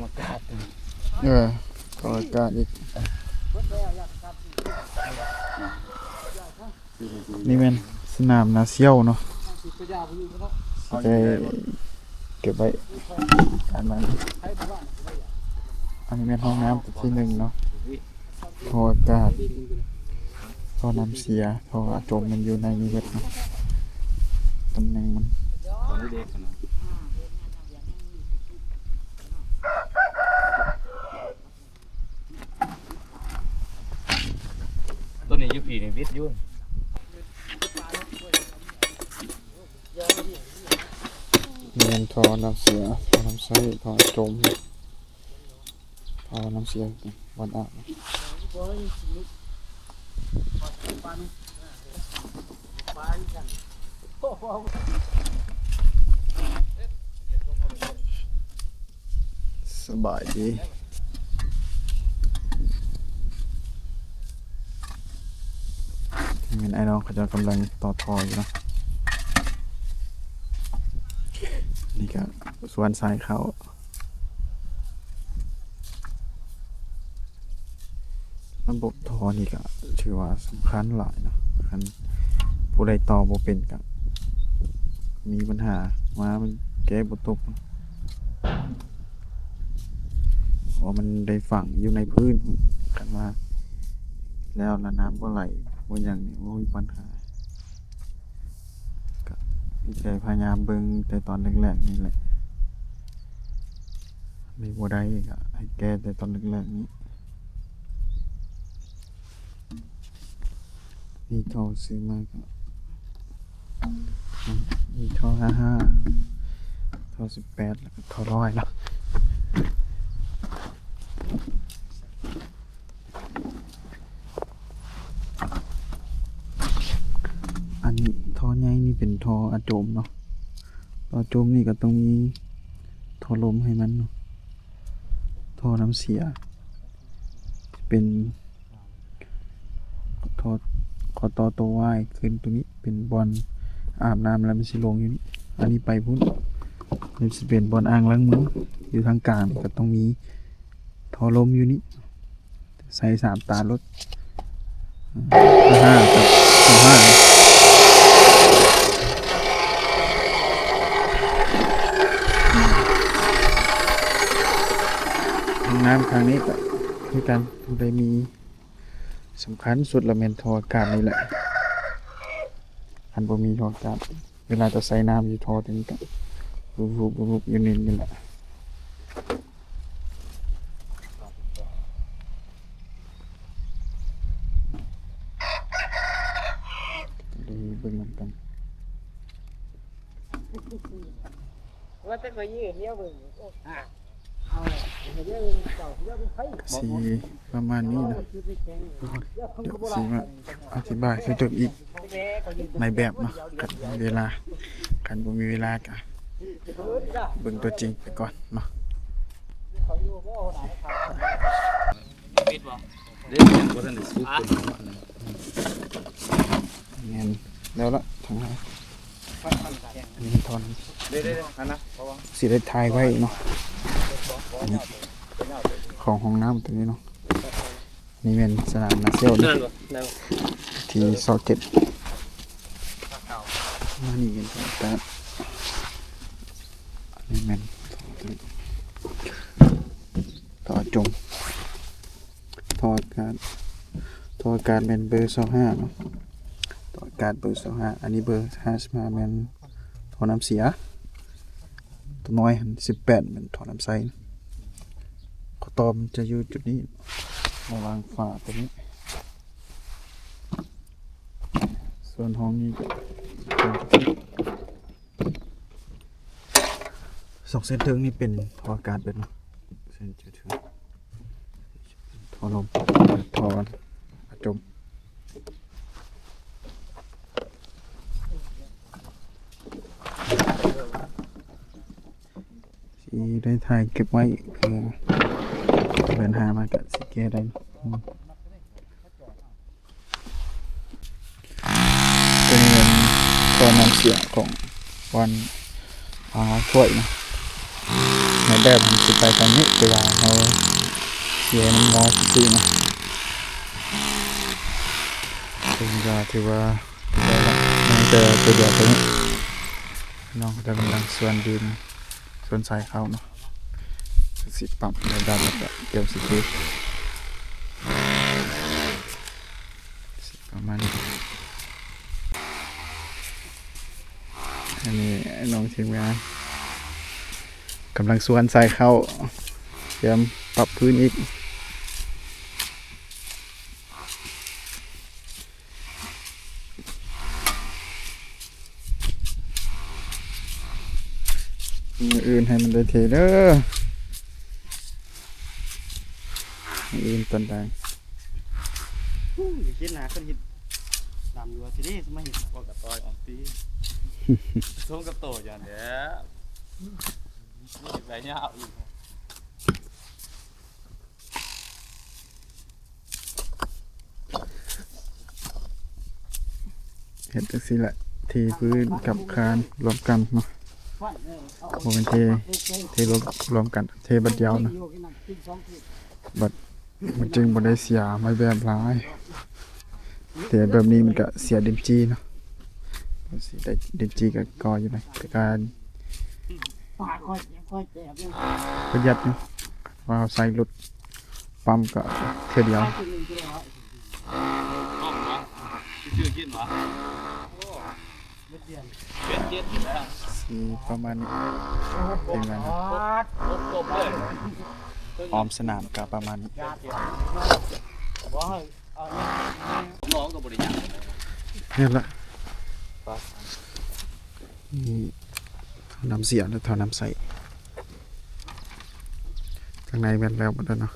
มากาดต่ออากาศอีกนี่เป็นสนามนาเซียวเนาะจะเก็บไว้การมันอันนี้เป็นห้องน้ำที่หนึ่งเนาะท่ออากาศท่อน้ำเสียท่อจมมันอยู่ในนี้เบิดเนาะตำแหน่งมันตัวนี้ยูพีในวิทย์ยุ่นเรียนท่อน้ำเสียท่อน้ำใสท่อจมท่อน้ำเสียวันอาบสบายดีเห็นไอ้น้องเขาจะกำลังต่อท่ออยู่นะนี่ก็ส่วนสายเขาระบบท่อนี่ก็ถือว่าสำคัญหลายเนาะคันผู้ใดต่อบ่เป็นก็มีปัญหามามันแก้บ่ตกเพราะมันได้ฝังอยู่ในพื้นกันว่าแล้วน้ำก็ไหลบ่อย่างนี้บ่มีปัญหาก็พี่ใจพยายามเบิ่งแต่ตอนแรกๆนี่แหละไม่บ่ได้ก็ให้แก้แต่ตอนแรกๆนี้นี่ท่อซื้อมาก็มีท่อ55ท่อ18แล้วก็ท่อ100เนาะอันนี้ท่อใหญ่นี่เป็นท่ออะโจมเนาะท่อโจมนี่ก็ต้องมีท่อลมให้มันเนาะท่อน้ำเสียเป็นท่อขอต่อตัวว่ายขึ้นตรงนี้เป็นบอลอาบน้ำแล้วมันสิลงอยู่นี่อันนี้ไปพุ่นนี่สิเป็นบอลอ่างล้างมืออยู่ทางกลางก็ต้องมีท่อลมอยู่นี่ใส่3 ตารถ5กับ5ห้องน้ำครั้งนี้ก็คือการได้มีสำคัญสุดละเมนท่ออากาศนี่แหละอันบ่มีท่ออากาศเวลาจะใส่น้ำอยู่ท่อตรงนี้ก็รูปอยู่นี่แหละดีเบิ่งนำกันว่าแต่ก็ยืดเหี้ยวเบิ่งสีประมาณนี้นะเดี๋ยวสีมาอธิบายให้จบอีกในแบบเนาะกันเวลากันบ่มีเวลากันเบิ่งตัวจริงไปก่อนเนาะวิทย์บ่เด็กยังบ่ทันได้สุกเงี้ยแล้วละทางไหนอันนี้ทอนอันนะสีได้ทายไว้เนาะของห้องน้ำตัวนี้เนาะนี่เป็นสนามนาเซียวนี่ที่27มานี่เป็นแต่อันนี้เป็นต่อจมท่ออากาศเป็นเบอร์25เนาะท่ออากาศเบอร์25อันนี้เบอร์55เป็นท่อน้ำเสียตัวน้อย18เป็นท่อน้ำใสข้อต่อมันจะอยู่จุดนี้มาวางฝาตัวนี้ส่วนห้องนี้2 เส้นถึงนี่เป็นท่ออากาศเป็นเส้นจุดถึงท่อลมท่ออะจมที่ได้ถ่ายเก็บไว้คือเดินหามากับสิเกได้ตัวนี้เป็นตัวน้ำเสียของวันถ้วยนะใน แบบมันสิไปทางนี้แต่ว่าเขาเสียมันงอซื่อๆนะซึ่งก็ถือว่าได้ละมันจะตัวเดียวตัวนี้น้องก็จะกำลังส่วนดินส่วนสายเข้าเนาะสิปั๊มแล้วดันแล้วก็เกี่ยวสิคือสิประมาณนี้อันนี้น้องทีมงานกำลังส่วนสายเข้าเตรียมปรับพื้นอีกมืออื่นให้มันได้เทเด้อมืออื่นตอนแดง อย่าคิดนะคนหิดดำอยู่ทีนี้สมัยหิดพวกกับตอยออกตีส้มกับโตอย่างเนี้ยนี่ใบยาวอีกเห็ดจังซี่แหละเทพื้นกับคานรวมกันเนาะโมเป็นเทรวมกันเทบัดเดียวนะบัดมันจึงบ่ได้เสียไม่แบบร้ายแต่แบบนี้มันก็เสียดิมจีเนาะสิได้ดิมจีก็ก่ออยู่ไหนแต่การประหยัดเนาะว่าใส่รถปั๊มก็เท่าเดียว อ้อมวะชื่อกินวะเจ็ดแล้ว สีประมาณนี้เป็นไงนะ ตบเลย ออมสนามก็ประมาณนี้ น้องกับบริยา นี่แหละนี่ท่อน้ำเสียและท่อน้ำใสข้างในแม่นแล้วหมดแล้วเนาะ